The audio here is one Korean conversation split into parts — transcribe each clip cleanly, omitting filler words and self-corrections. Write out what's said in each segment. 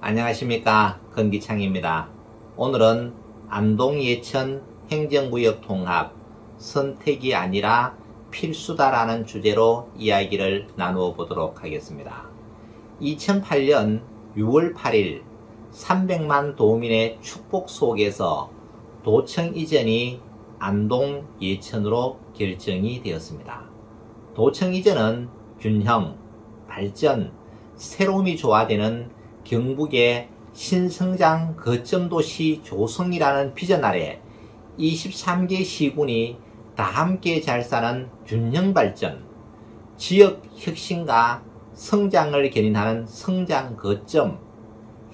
안녕하십니까, 건기창입니다. 오늘은 안동 예천 행정구역 통합 선택이 아니라 필수다라는 주제로 이야기를 나누어 보도록 하겠습니다. 2008년 6월 8일 300만 도민의 축복 속에서 도청 이전이 안동 예천으로 결정이 되었습니다. 도청 이전은 균형, 발전, 새로움이 조화되는 경북의 신성장 거점도시 조성이라는 비전 아래 23개 시군이 다 함께 잘 사는 균형발전, 지역 혁신과 성장을 견인하는 성장 거점,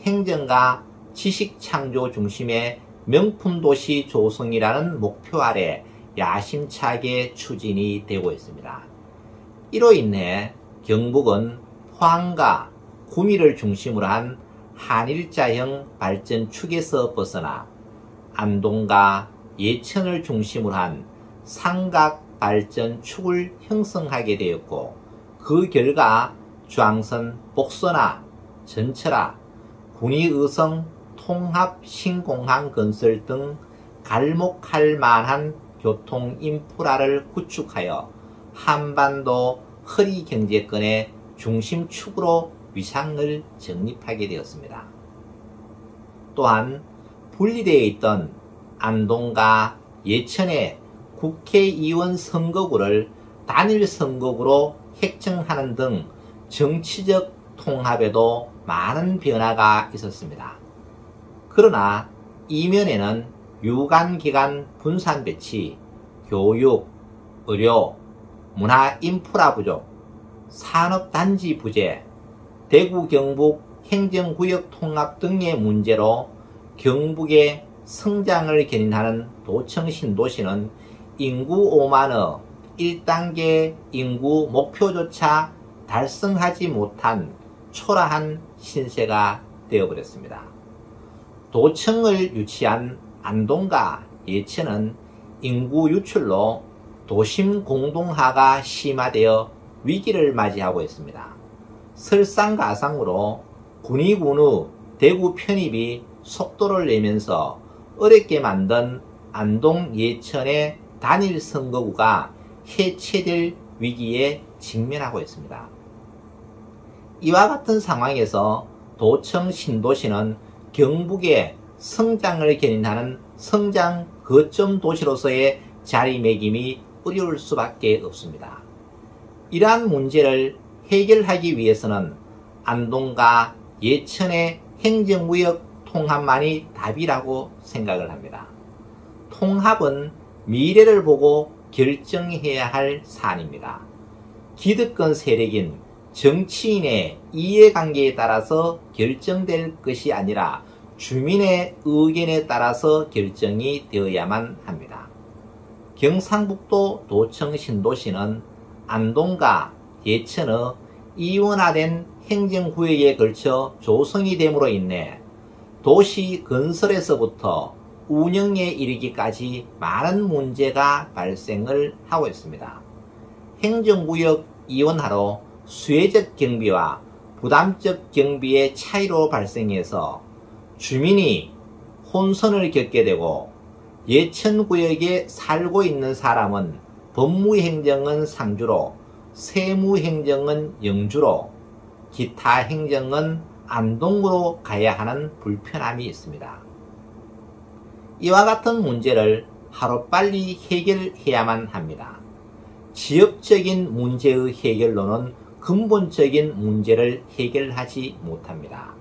행정과 지식창조 중심의 명품도시 조성이라는 목표 아래 야심차게 추진이 되고 있습니다. 이로 인해 경북은 포항과 구미를 중심으로 한 한일자형 발전 축에서 벗어나 안동과 예천을 중심으로 한 삼각 발전 축을 형성하게 되었고, 그 결과 중앙선 복선화, 전철화, 군위의성 통합 신공항 건설 등 갈목할 만한 교통 인프라를 구축하여 한반도 허리경제권의 중심축으로 위상을 정립하게 되었습니다. 또한 분리되어 있던 안동과 예천의 국회의원 선거구를 단일 선거구로 획정하는 등 정치적 통합에도 많은 변화가 있었습니다. 그러나 이면에는 유관기관 분산 배치, 교육, 의료, 문화 인프라 부족, 산업단지 부재, 대구 경북 행정구역 통합 등의 문제로 경북의 성장을 견인하는 도청 신도시는 인구 5만의 1단계 인구 목표조차 달성하지 못한 초라한 신세가 되어버렸습니다. 도청을 유치한 안동과 예천은 인구 유출로 도심 공동화가 심화되어 위기를 맞이하고 있습니다. 설상가상으로 군위군의 대구 편입이 속도를 내면서 어렵게 만든 안동 예천의 단일 선거구가 해체될 위기에 직면하고 있습니다. 이와 같은 상황에서 도청 신도시는 경북의 성장을 견인하는 성장 거점 도시로서의 자리매김이 어려울 수밖에 없습니다. 이러한 문제를 해결하기 위해서는 안동과 예천의 행정구역 통합만이 답이라고 생각을 합니다. 통합은 미래를 보고 결정해야 할 사안입니다. 기득권 세력인 정치인의 이해관계에 따라서 결정될 것이 아니라 주민의 의견에 따라서 결정이 되어야만 합니다. 경상북도 도청 신도시는 안동과 예천의 이원화된 행정구역에 걸쳐 조성이 됨으로 인해 도시 건설에서부터 운영에 이르기까지 많은 문제가 발생을 하고 있습니다. 행정구역 이원화로 수혜적 경비와 부담적 경비의 차이로 발생해서 주민이 혼선을 겪게 되고, 예천구역에 살고 있는 사람은 법무행정은 상주로, 세무행정은 영주로, 기타 행정은 안동으로 가야 하는 불편함이 있습니다. 이와 같은 문제를 하루빨리 해결해야만 합니다. 지역적인 문제의 해결로는 근본적인 문제를 해결하지 못합니다.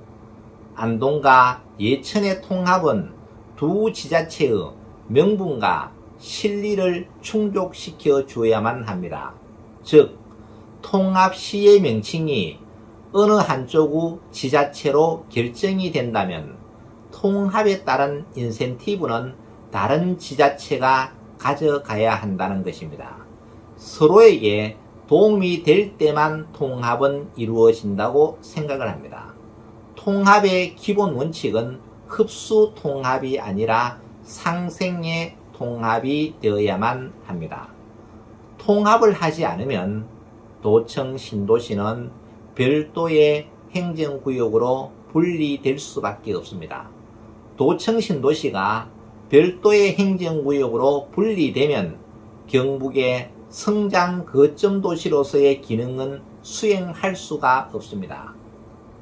안동과 예천의 통합은 두 지자체의 명분과 실리를 충족시켜 주어야만 합니다. 즉, 통합시의 명칭이 어느 한쪽의 지자체로 결정이 된다면 통합에 따른 인센티브는 다른 지자체가 가져가야 한다는 것입니다. 서로에게 도움이 될 때만 통합은 이루어진다고 생각을 합니다. 통합의 기본 원칙은 흡수 통합이 아니라 상생의 통합이 되어야만 합니다. 통합을 하지 않으면 도청 신도시는 별도의 행정구역으로 분리될 수밖에 없습니다. 도청 신도시가 별도의 행정구역으로 분리되면 경북의 성장 거점 도시로서의 기능은 수행할 수가 없습니다.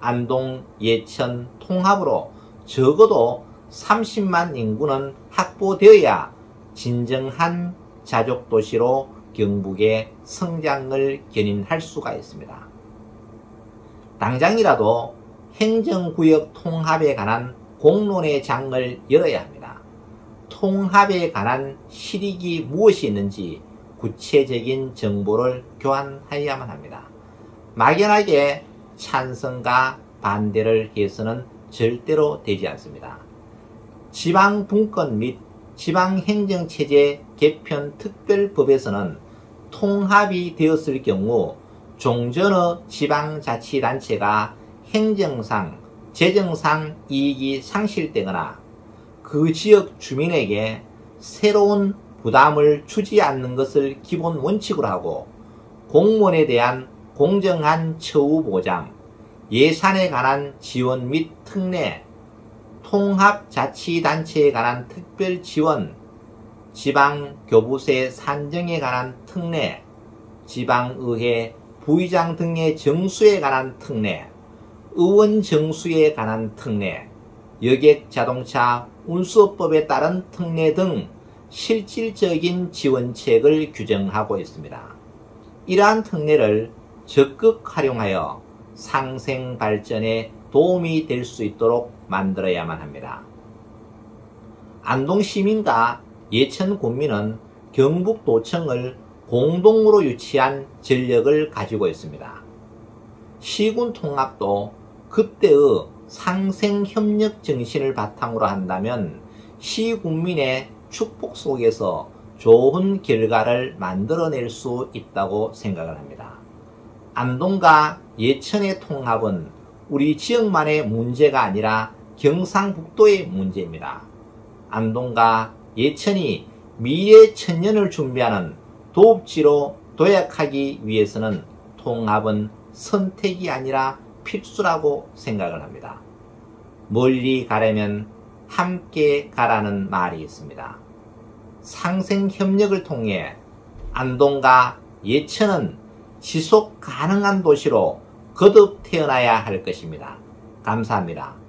안동, 예천 통합으로 적어도 30만 인구는 확보되어야 진정한 자족도시로 경북의 성장을 견인할 수가 있습니다. 당장이라도 행정구역 통합에 관한 공론의 장을 열어야 합니다. 통합에 관한 실익이 무엇이 있는지 구체적인 정보를 교환해야만 합니다. 막연하게 찬성과 반대를 해서는 절대로 되지 않습니다. 지방분권 및 지방행정체제 개편 특별법에서는 통합이 되었을 경우 종전의 지방자치단체가 행정상, 재정상 이익이 상실되거나 그 지역 주민에게 새로운 부담을 주지 않는 것을 기본 원칙으로 하고 공무원에 대한 공정한 처우 보장, 예산에 관한 지원 및 특례, 통합자치단체에 관한 특별 지원, 지방교부세 산정에 관한 특례, 지방의회 부의장 등의 정수에 관한 특례, 의원 정수에 관한 특례, 여객자동차 운수법에 따른 특례 등 실질적인 지원책을 규정하고 있습니다. 이러한 특례를 적극 활용하여 상생 발전에 도움이 될 수 있도록 만들어야만 합니다. 안동시민과 예천군민은 경북도청을 공동으로 유치한 전력을 가지고 있습니다. 시군 통합도 그때의 상생협력 정신을 바탕으로 한다면 시군민의 축복 속에서 좋은 결과를 만들어낼 수 있다고 생각을 합니다. 안동과 예천의 통합은 우리 지역만의 문제가 아니라 경상북도의 문제입니다. 안동과 예천이 미래 천년을 준비하는 도읍지로 도약하기 위해서는 통합은 선택이 아니라 필수라고 생각을 합니다. 멀리 가려면 함께 가라는 말이 있습니다. 상생협력을 통해 안동과 예천은 지속 가능한 도시로 거듭 태어나야 할 것입니다. 감사합니다.